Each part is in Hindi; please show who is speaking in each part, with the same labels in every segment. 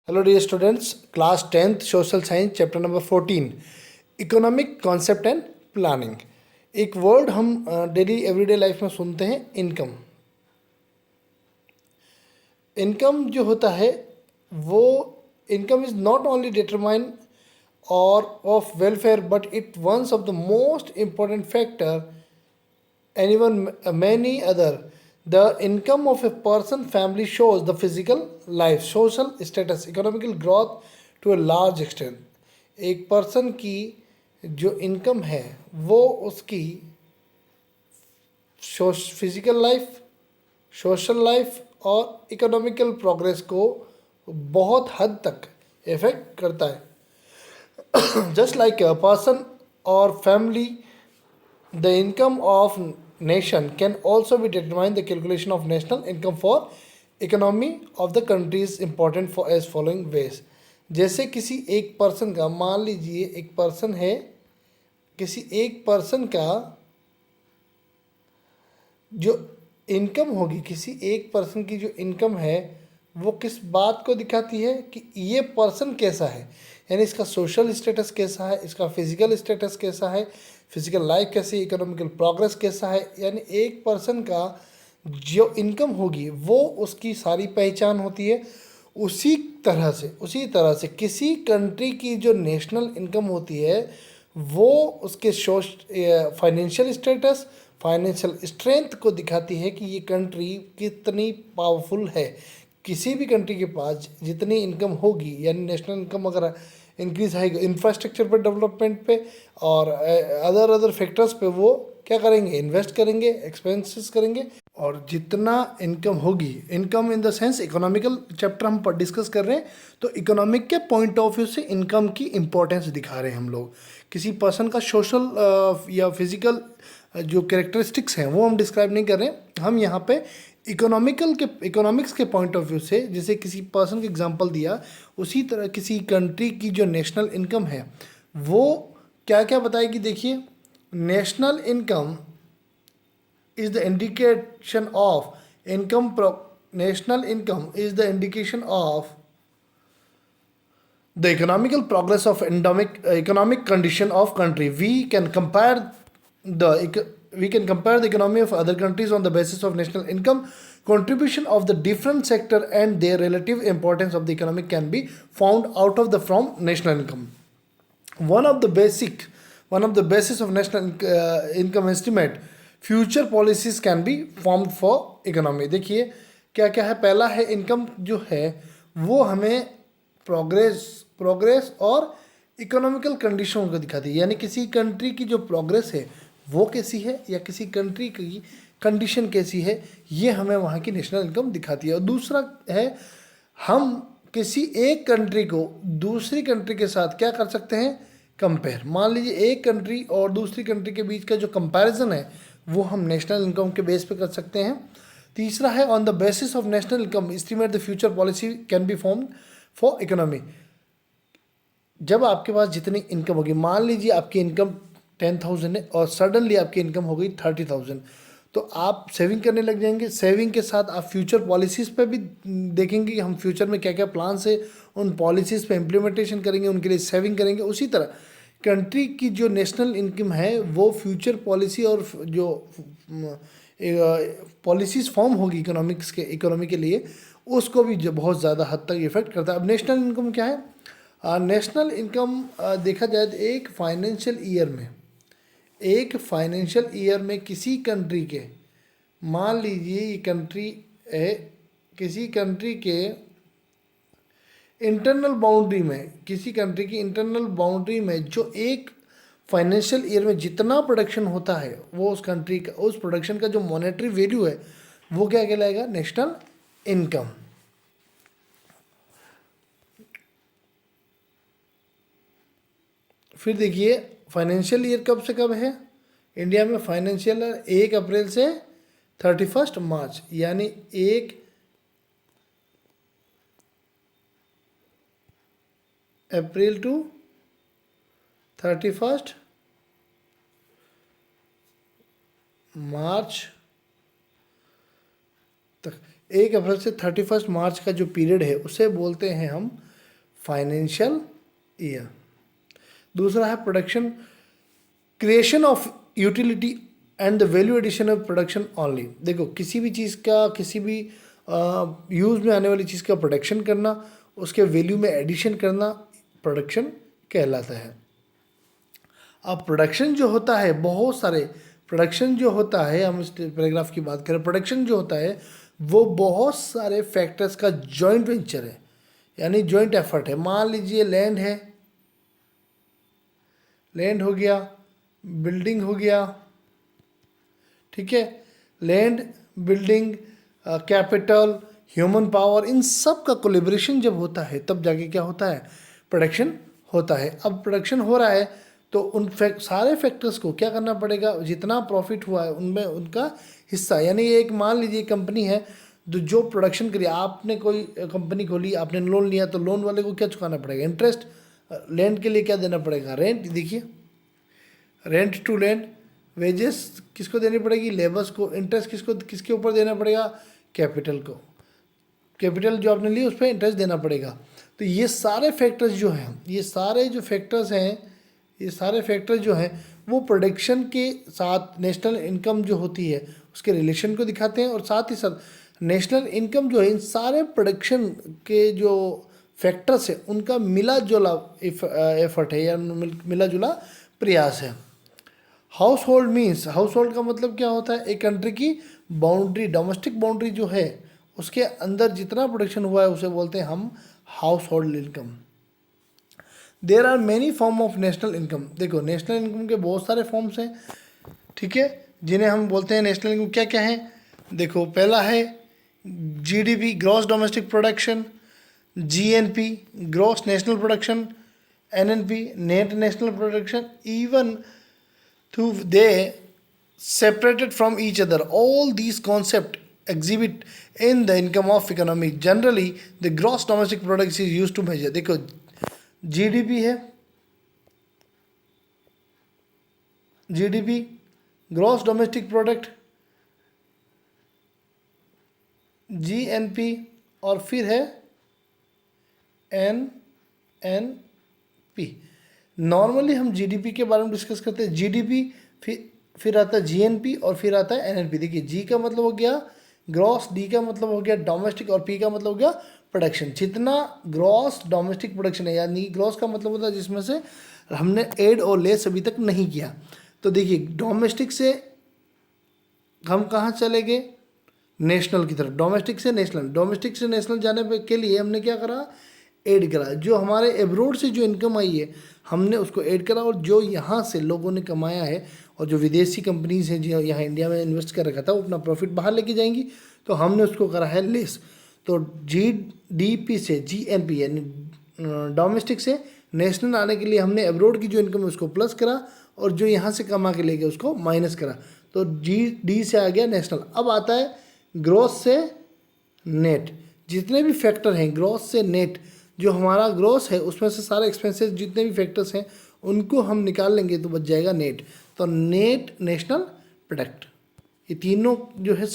Speaker 1: Hello dear students, class 10th social science chapter number 14 economic concept and planning. एक वर्ड हम डेली एवरीडे लाइफ में सुनते हैं, इनकम। इनकम जो होता है वो income is not only determiner of welfare but it ones of the most important factor anyone many other. The income of a person family shows the physical life, social status, economical growth to a large extent। एक पर्सन की जो इनकम है वो उसकी फिजिकल लाइफ, सोशल लाइफ और इकोनॉमिकल प्रोग्रेस को बहुत हद तक इफेक्ट करता है। जस्ट लाइक अ पर्सन और family, the income of nation can also be determined. The calculation of national income for economy of the country is important for as following ways। जैसे किसी एक पर्सन का, मान लीजिए एक पर्सन है, किसी एक पर्सन का जो इनकम होगी, किसी एक पर्सन की जो इनकम है वो किस बात को दिखाती है कि ये पर्सन कैसा है, यानी इसका सोशल स्टेटस कैसा है, इसका फिजिकल स्टेटस कैसा है, फिजिकल लाइफ कैसी, इकोनॉमिकल प्रोग्रेस कैसा है। यानी एक पर्सन का जो इनकम होगी वो उसकी सारी पहचान होती है। उसी तरह से किसी कंट्री की जो नेशनल इनकम होती है वो उसके फाइनेंशियल स्टेटस, फाइनेंशियल स्ट्रेंथ को दिखाती है कि ये कंट्री कितनी पावरफुल है। किसी भी कंट्री के पास जितनी इनकम होगी, यानी नेशनल इनकम अगर इंक्रीज आएगी इंफ्रास्ट्रक्चर पर, डेवलपमेंट पे और अदर फैक्टर्स पे, वो क्या करेंगे, इन्वेस्ट करेंगे, एक्सपेंसेस करेंगे। और जितना इनकम होगी, income in the sense economical chapter हम डिस्कस कर रहे हैं, तो इकोनॉमिक के पॉइंट ऑफ व्यू से इनकम की इंपॉर्टेंस दिखा रहे हैं हम लोग। किसी पर्सन का सोशल या फिजिकल जो कैरेक्टरिस्टिक्स हैं वो हम डिस्क्राइब नहीं कर रहे हैं, हम यहाँ पे इकोनॉमिक्स के पॉइंट ऑफ व्यू से, जैसे किसी पर्सन का एग्जांपल दिया, उसी तरह किसी कंट्री की जो नेशनल इनकम है वो क्या क्या बताएगी। देखिए, national income is the indication of national income is the indication of the economical progress of economic condition of country. We can compare the economy of other countries on the basis of national income. Contribution of the different sector and their relative importance of the economic can be found out of the from national income. One of the basis of national income estimate, future policies can be formed for economy. देखिए क्या क्या है। पहला है, इनकम जो है वो हमें प्रोग्रेस और इकोनॉमिकल कंडीशन को दिखाती है, यानी किसी कंट्री की जो प्रोग्रेस है वो कैसी है या किसी कंट्री की कंडीशन कैसी है, ये हमें वहाँ की नेशनल इनकम दिखाती है। और दूसरा है, हम किसी एक कंट्री को दूसरी कंट्री के साथ क्या कर सकते हैं, कंपेयर। मान लीजिए एक कंट्री और दूसरी कंट्री के बीच का जो कंपैरिजन है वो हम नेशनल इनकम के बेस पे कर सकते हैं। तीसरा है, on the basis of national income estimate the future policy can be form for economy. जब आपके पास जितनी इनकम होगी, मान लीजिए आपकी इनकम 10,000 है और सडनली आपकी इनकम हो गई 30,000, तो आप सेविंग करने लग जाएंगे। सेविंग के साथ आप फ्यूचर पॉलिसीज़ पे भी देखेंगे कि हम फ्यूचर में क्या क्या प्लान से उन पॉलिसीज़ पे इम्प्लीमेंटेशन करेंगे, उनके लिए सेविंग करेंगे। उसी तरह कंट्री की जो नेशनल इनकम है वो फ्यूचर पॉलिसी और जो पॉलिसीज़ फॉर्म होगी इकोनॉमी के लिए, उसको भी जो बहुत ज़्यादा हद तक इफेक्ट करता है। अब नेशनल इनकम क्या है? नेशनल इनकम देखा जाए तो एक फाइनेंशियल ईयर में किसी कंट्री के, मान लीजिए ये कंट्री है, किसी कंट्री के इंटरनल बाउंड्री में, किसी कंट्री की इंटरनल बाउंड्री में जो एक फाइनेंशियल ईयर में जितना प्रोडक्शन होता है वो उस कंट्री का, उस प्रोडक्शन का जो मॉनेटरी वैल्यू है वो क्या कहलाएगा, नेशनल इनकम। फिर देखिए फाइनेंशियल ईयर कब से कब है इंडिया में। फाइनेंशियल ईयर 1 अप्रैल से 31 मार्च, यानी 1 अप्रैल टू 31 मार्च तक। 1 अप्रैल से 31 मार्च का जो पीरियड है उसे बोलते हैं हम फाइनेंशियल ईयर। दूसरा है production, creation of utility and the value addition of production only. देखो किसी भी चीज़ का, किसी भी यूज़ में आने वाली चीज़ का प्रोडक्शन करना, उसके वैल्यू में एडिशन करना प्रोडक्शन कहलाता है। अब प्रोडक्शन जो होता है, बहुत सारे प्रोडक्शन जो होता है, हम इस पैराग्राफ की बात करें, प्रोडक्शन जो होता है वो बहुत सारे फैक्टर्स का जॉइंट वेंचर है, यानी जॉइंट एफर्ट है। मान लीजिए लैंड है, लैंड हो गया, बिल्डिंग हो गया, ठीक है, land, building, capital, human power, इन सब का कोलेब्रेशन जब होता है तब जाके क्या होता है, प्रोडक्शन होता है। अब प्रोडक्शन हो रहा है तो उन सारे फैक्टर्स को क्या करना पड़ेगा, जितना प्रॉफिट हुआ है उनमें उनका हिस्सा, यानी एक मान लीजिए कंपनी है जो प्रोडक्शन करी, आपने कोई कंपनी खोली, आपने लोन लिया, तो लोन वाले को क्या चुकाना पड़ेगा, इंटरेस्ट। लैंड के लिए क्या देना पड़ेगा, रेंट। देखिए रेंट टू लैंड, वेजेस किसको देनी पड़ेगी, लेबर्स को। इंटरेस्ट किसको, किसके ऊपर देना पड़ेगा, कैपिटल को। कैपिटल जो आपने ली उस पर इंटरेस्ट देना पड़ेगा। तो ये सारे फैक्टर्स जो हैं, ये सारे जो फैक्टर्स हैं, ये सारे फैक्टर्स जो हैं वो प्रोडक्शन के साथ नेशनल इनकम जो होती है उसके रिलेशन को दिखाते हैं। और साथ ही साथ नेशनल इनकम जो है इन सारे प्रोडक्शन के जो फैक्टर्स है उनका मिला जुला एफर्ट है या मिला जुला प्रयास है। House hold means, house hold का मतलब क्या होता है, एक कंट्री की बाउंड्री, डोमेस्टिक बाउंड्री जो है उसके अंदर जितना प्रोडक्शन हुआ है उसे बोलते हैं हम household income. There are many form of national income. देखो नेशनल इनकम के बहुत सारे फॉर्म्स हैं, ठीक है, जिन्हें हम बोलते हैं नेशनल इनकम। क्या क्या है, देखो पहला है GDP, gross domestic production, GNP, gross national production, NNP, net national production. Even though they separated from each other, all these concepts exhibit in the income of economy. Generally the gross domestic product is used to measure। देखो जीडीपी है, GDP, gross domestic product, GNP, और फिर है एनएनपी। नॉर्मली हम जीडीपी के बारे में डिस्कस करते हैं, जीडीपी, फिर आता है जीएनपी और फिर आता है एनएनपी। देखिए जी का मतलब हो गया ग्रॉस, डी का मतलब हो गया डोमेस्टिक और पी का मतलब हो गया प्रोडक्शन। जितना ग्रॉस डोमेस्टिक प्रोडक्शन है, यानी ग्रॉस का मतलब होता है जिसमें से हमने ऐड और लेस अभी तक नहीं किया। तो देखिए डोमेस्टिक से हम कहाँ चले गए, नेशनल की तरफ, डोमेस्टिक से नेशनल, डोमेस्टिक से नेशनल जाने के लिए हमने क्या करा, ऐड करा। जो हमारे एब्रोड से जो इनकम आई है हमने उसको ऐड करा, और जो यहाँ से लोगों ने कमाया है और जो विदेशी कंपनीज हैं जो यहाँ इंडिया में इन्वेस्ट कर रखा था वो अपना प्रॉफिट बाहर लेके जाएंगी, तो हमने उसको करा है लेस। तो जीडीपी से जीएनपी यानी डोमेस्टिक से नेशनल आने के लिए हमने एब्रोड की जो इनकम है उसको प्लस करा, और जो यहाँ से कमा के ले गए उसको माइनस करा। तो डी से आ गया नेशनल। अब आता है ग्रॉस से नेट। जितने भी फैक्टर हैं ग्रॉस से नेट, जो हमारा ग्रॉस है उसमें से सारे एक्सपेंसेस जितने भी फैक्टर्स हैं उनको हम निकाल लेंगे तो बच जाएगा नेट। तो नेट नेशनल प्रोडक्ट, ये तीनों जो है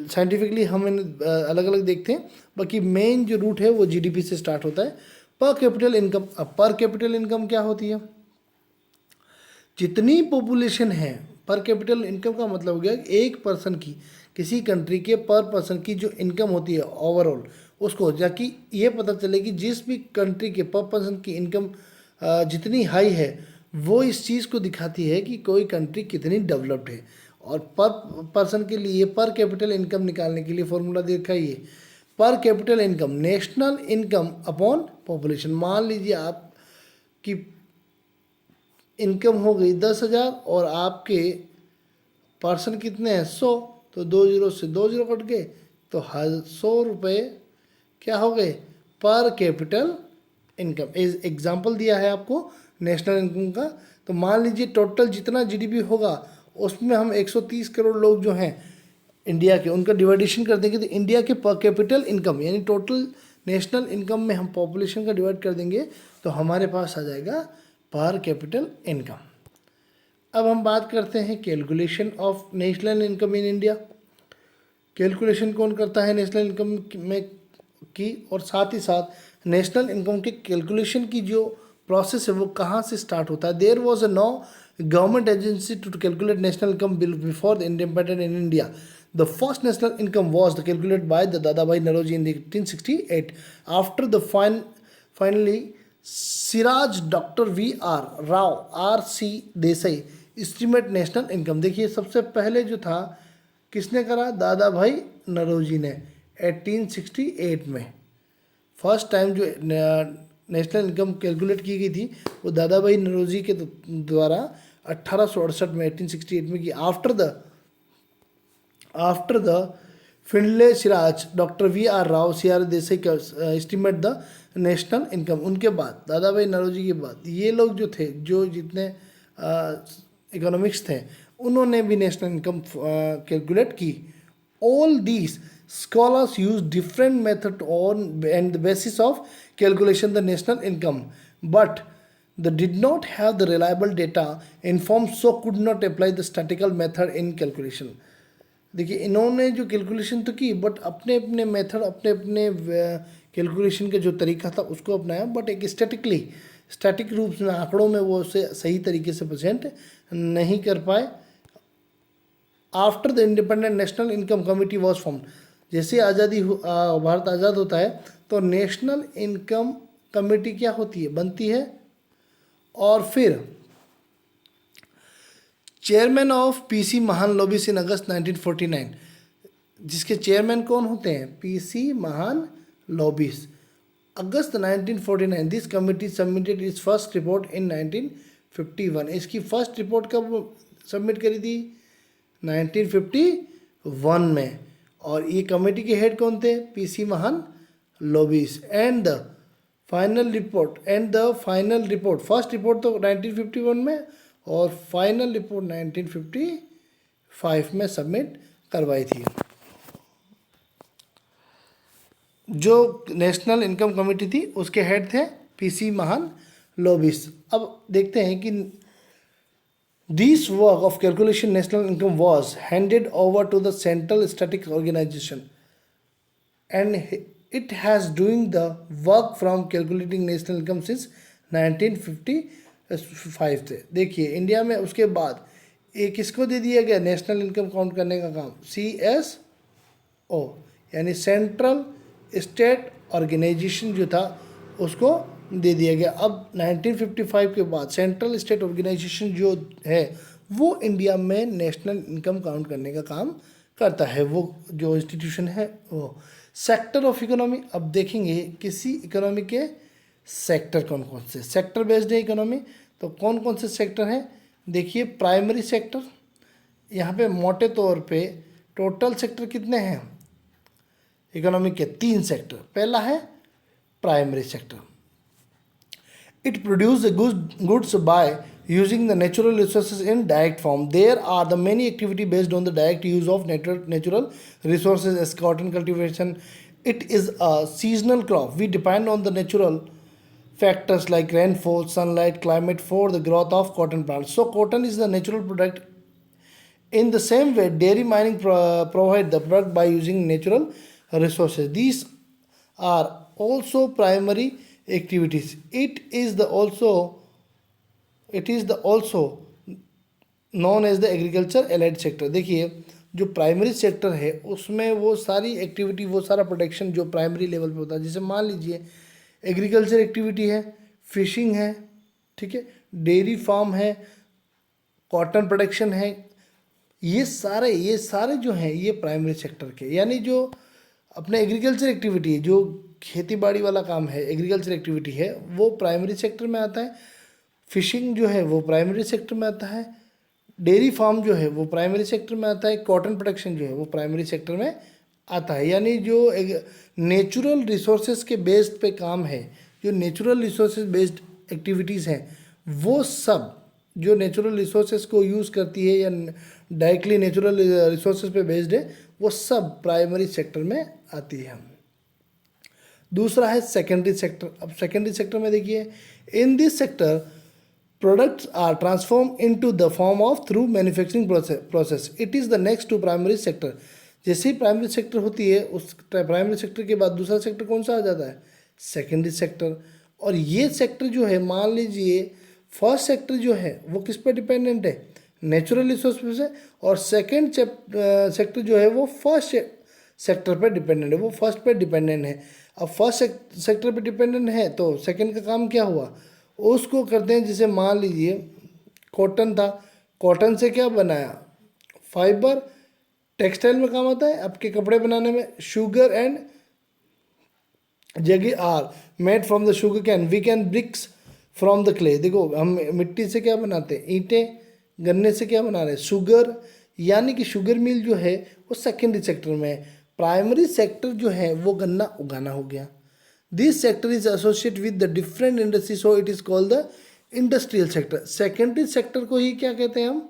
Speaker 1: साइंटिफिकली हम अलग अलग देखते हैं, बाकी मेन जो रूट है वो जीडीपी से स्टार्ट होता है। पर कैपिटल इनकम। अब पर कैपिटल इनकम क्या होती है, जितनी पॉपुलेशन है, पर कैपिटल इनकम का मतलब हो गया एक पर्सन की, किसी कंट्री के पर पर्सन की जो इनकम होती है ओवरऑल, उसको जाकि ये पता चले कि जिस भी कंट्री के पर पर्सन की इनकम जितनी हाई है वो इस चीज़ को दिखाती है कि कोई कंट्री कितनी डेवलप्ड है। और पर पर्सन के लिए पर कैपिटल इनकम निकालने के लिए फॉर्मूला देखा ही है, पर capital income national income upon population. मान लीजिए आपकी इनकम हो गई 10,000 और आपके पर्सन कितने हैं 100, तो 2 से 2 कट गए, तो 100 रुपये क्या हो गए, पर कैपिटल इनकम। एग्जाम्पल दिया है आपको नेशनल इनकम का। तो मान लीजिए टोटल जितना जीडीपी होगा उसमें हम 130 करोड़ लोग जो हैं इंडिया के, उनका डिवाइडेशन कर देंगे तो इंडिया के पर कैपिटल इनकम यानी टोटल नेशनल इनकम में हम पॉपुलेशन का डिवाइड कर देंगे तो हमारे पास आ जाएगा पर कैपिटल इनकम। अब हम बात करते हैं calculation of national income in India. Calculation कौन करता है नेशनल इनकम में की, और साथ ही साथ नेशनल इनकम के कैलकुलेशन की जो प्रोसेस है वो कहाँ से स्टार्ट होता है? There was a no government agency to calculate national income before the independent in India. The first national income was calculated by the Dadabhai Naroji in 1868. After the finally Siraj Dr. V.R. Rao R.C. Desai estimate national income. देखिए सबसे पहले जो था किसने करा? दादा भाई नरोजी ने 1868 में फर्स्ट टाइम जो नेशनल इनकम कैलकुलेट की गई थी वो दादा भाई नरोजी के द्वारा 1868 में 1868 में की. After the Findlay Siraj doctor V.R. Rao C.R. Desai का एस्टिमेट द नेशनल इनकम. उनके बाद दादा भाई नरोजी के बाद ये लोग जो थे, जो जितने इकोनॉमिक्स थे, उन्होंने भी नेशनल इनकम कैलकुलेट की. All these scholars use different method on and the basis of calculation the national income, but they did not have the reliable data informed, so could not apply the statistical method in calculation. देखिए इन्होंने जो कैलकुलेशन तो की बट अपने अपने मेथड, अपने अपने कैलकुलेशन का जो तरीका था उसको अपनाया, बट एक स्टैटिक रूप में आंकड़ों में वो उसे सही तरीके से प्रेजेंट नहीं कर पाए. After the independent national income committee was form. जैसे भारत आज़ाद होता है तो नेशनल इनकम कमेटी क्या होती है? बनती है. और फिर चेयरमैन ऑफ पीसी महालनोबिस इन अगस्त 1949. जिसके चेयरमैन कौन होते हैं? PC Mahalanobis. August 1949 this committee submitted it's first report इन 1951. इसकी फर्स्ट रिपोर्ट कब सबमिट करी थी? 1951 में. और ये कमेटी के हेड कौन थे? PC Mahalanobis. And the final report first report तो 1951 में और फाइनल रिपोर्ट 1955 में सबमिट करवाई थी. जो नेशनल इनकम कमेटी थी उसके हेड थे पीसी महालनोबिस. अब देखते हैं कि this work of calculation national income was handed over to the central statistics organisation and it has doing the work from calculating national income since 1955 थे. देखिए इंडिया में उसके बाद एक किसको दे दिया गया नेशनल इनकम काउंट करने का काम? CSO यानी सेंट्रल स्टेट ऑर्गेनाइजेशन जो था उसको दे दिया गया. अब 1955 के बाद सेंट्रल स्टेट ऑर्गेनाइजेशन जो है वो इंडिया में नेशनल इनकम काउंट करने का काम करता है. वो जो इंस्टीट्यूशन है वो सेक्टर ऑफ इकोनॉमी. अब देखेंगे किसी इकोनॉमी के सेक्टर कौन कौन से. सेक्टर बेस्ड है इकोनॉमी, तो कौन कौन से सेक्टर हैं? देखिए प्राइमरी सेक्टर, यहाँ पे मोटे तौर पे टोटल सेक्टर कितने हैं इकोनॉमी के? 3 सेक्टर. पहला है primary sector. It produces the goods by using the natural resources in direct form. There are the many activity based on the direct use of natural resources as cotton cultivation. It is a seasonal crop. We depend on the natural factors like rainfall, sunlight, climate for the growth of cotton plants. So cotton is the natural product. In the same way, dairy mining provide the product by using natural resources. These are also primary activities. It is the also known as the agriculture allied sector. देखिए जो प्राइमरी सेक्टर है उसमें वो सारी एक्टिविटी, वो सारा प्रोडक्शन जो प्राइमरी लेवल पे होता है, जैसे मान लीजिए एग्रीकल्चर एक्टिविटी है, फिशिंग है, ठीक है, डेयरी फार्म है, कॉटन प्रोडक्शन है, ये सारे जो हैं ये प्राइमरी सेक्टर के, यानी जो अपने एग्रीकल्चर एक्टिविटी है, जो खेती बाड़ी वाला काम है, एग्रीकल्चर एक्टिविटी है, वो प्राइमरी सेक्टर में आता है. फिशिंग जो है वो प्राइमरी सेक्टर में आता है. डेयरी फार्म जो है वो प्राइमरी सेक्टर में आता है. कॉटन प्रोडक्शन जो है वो प्राइमरी सेक्टर में आता है. यानी जो नेचुरल रिसोर्सेज के बेस्ड पे काम है, जो नेचुरल रिसोर्सेज बेस्ड एक्टिविटीज़ हैं, वो सब जो नेचुरल रिसोर्सेज को यूज़ करती है या डायरेक्टली नेचुरल रिसोर्सेज पे बेस्ड है, वो सब प्राइमरी सेक्टर में आती है. दूसरा है सेकेंडरी सेक्टर. अब सेकेंडरी सेक्टर में देखिए, in this sector products are transform into the form of through manufacturing process. It is the next to primary sector. जैसे ही प्राइमरी सेक्टर होती है, उस प्राइमरी सेक्टर के बाद दूसरा सेक्टर कौन सा आ जाता है? Secondary sector. और ये सेक्टर जो है, मान लीजिए फर्स्ट सेक्टर जो है वो किस पे डिपेंडेंट है, नेचुरल रिसोर्स पे से, और सेकेंड सेक्टर जो है वो फर्स्ट सेक्टर पे डिपेंडेंट है, वो फर्स्ट पे डिपेंडेंट है। अब फर्स्ट सेक्टर पे डिपेंडेंट है तो सेकेंड का काम क्या हुआ, उसको करते हैं। जैसे मान लीजिए कॉटन था, कॉटन से क्या बनाया, फाइबर, टेक्सटाइल में काम आता है आपके कपड़े बनाने में। Sugar and jaggery are made from the sugar cane, we can bricks from the clay. देखो हम मिट्टी से क्या बनाते हैं, ईंटें, गन्ने से क्या बना रहे हैं, शुगर, यानी कि शुगर मिल जो है वो सेकेंडरी सेक्टर में है। प्राइमरी सेक्टर जो है वो गन्ना उगाना हो गया। This sector is associate with the different industry, so it is called the industrial sector. Secondary sector को ही क्या कहते हैं हम,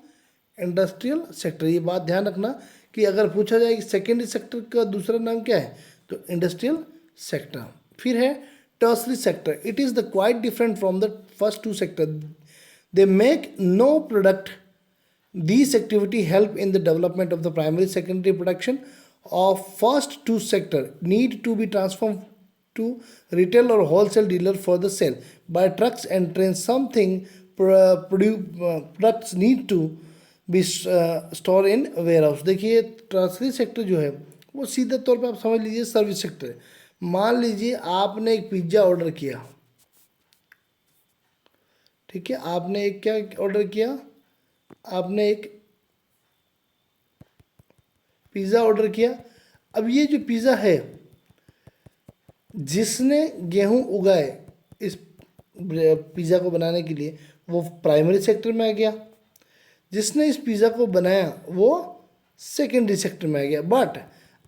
Speaker 1: इंडस्ट्रियल सेक्टर। ये बात ध्यान रखना कि अगर पूछा जाए कि सेकेंडरी सेक्टर का दूसरा नाम क्या है, तो इंडस्ट्रियल सेक्टर। फिर है tertiary sector, it is the quite different from the first two sector, they make no product. These activity help in the development of the primary secondary production of first two sector, need to be transformed to retail or wholesale dealer for the sale by trucks and trains. Something products need to be stored in warehouse। देखिए टर्सरी सेक्टर जो है वो सीधे तौर पे आप समझ लीजिए सर्विस सेक्टर है। मान लीजिए आपने एक पिज्ज़ा ऑर्डर किया, ठीक है, आपने एक क्या ऑर्डर किया, आपने एक पिज़्ज़ा ऑर्डर किया। अब ये जो पिज़्ज़ा है, जिसने गेहूं उगाए इस पिज़्ज़ा को बनाने के लिए वो प्राइमरी सेक्टर में आ गया, जिसने इस पिज़्ज़ा को बनाया वो सेकेंडरी सेक्टर में आ गया। बट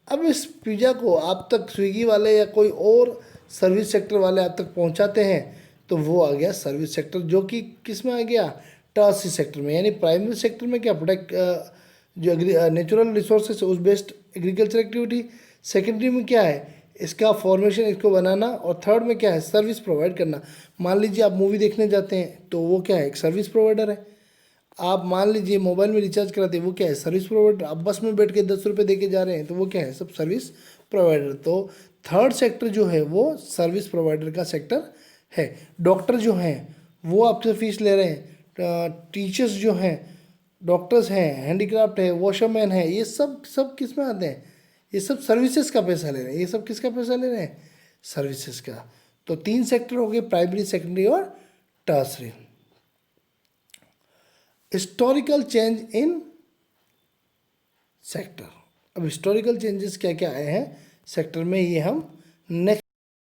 Speaker 1: अब इस पिज़्ज़ा को आप तक स्विगी वाले या कोई और सर्विस सेक्टर वाले आप तक पहुंचाते हैं तो वो आ गया सर्विस सेक्टर, जो कि किस में आ गया, टर्सरी सेक्टर में। यानी प्राइमरी सेक्टर में क्या, प्रोडक्ट जो नेचुरल रिसोर्सेज उस बेस्ड एग्रीकल्चर एक्टिविटी, सेकेंडरी में क्या है इसका फॉर्मेशन, इसको बनाना, और थर्ड में क्या है सर्विस प्रोवाइड करना। मान लीजिए आप मूवी देखने जाते हैं तो वो क्या है, एक सर्विस प्रोवाइडर है। आप मान लीजिए मोबाइल में रिचार्ज कराते हैं, वो क्या है, सर्विस प्रोवाइडर। आप बस में बैठ के 10 रुपये दे के जा रहे हैं तो वो क्या है, सब सर्विस प्रोवाइडर। तो थर्ड सेक्टर जो है वो सर्विस प्रोवाइडर का सेक्टर है। डॉक्टर जो हैं वो आपसे फीस ले रहे हैं, टीचर्स जो हैं, डॉक्टर्स हैं, हैंडीक्राफ्ट है, वॉशरमैन है, ये सब सब किस में आते हैं, ये सब सर्विसेज का पैसा ले रहे हैं। ये सब किसका पैसा ले रहे हैं, सर्विसेज का। तो 3 सेक्टर हो गए, प्राइमरी, सेकेंडरी और tertiary. Historical change in sector. अब हिस्टोरिकल चेंजेस क्या क्या आए हैं सेक्टर में, ये हम नेक्स्ट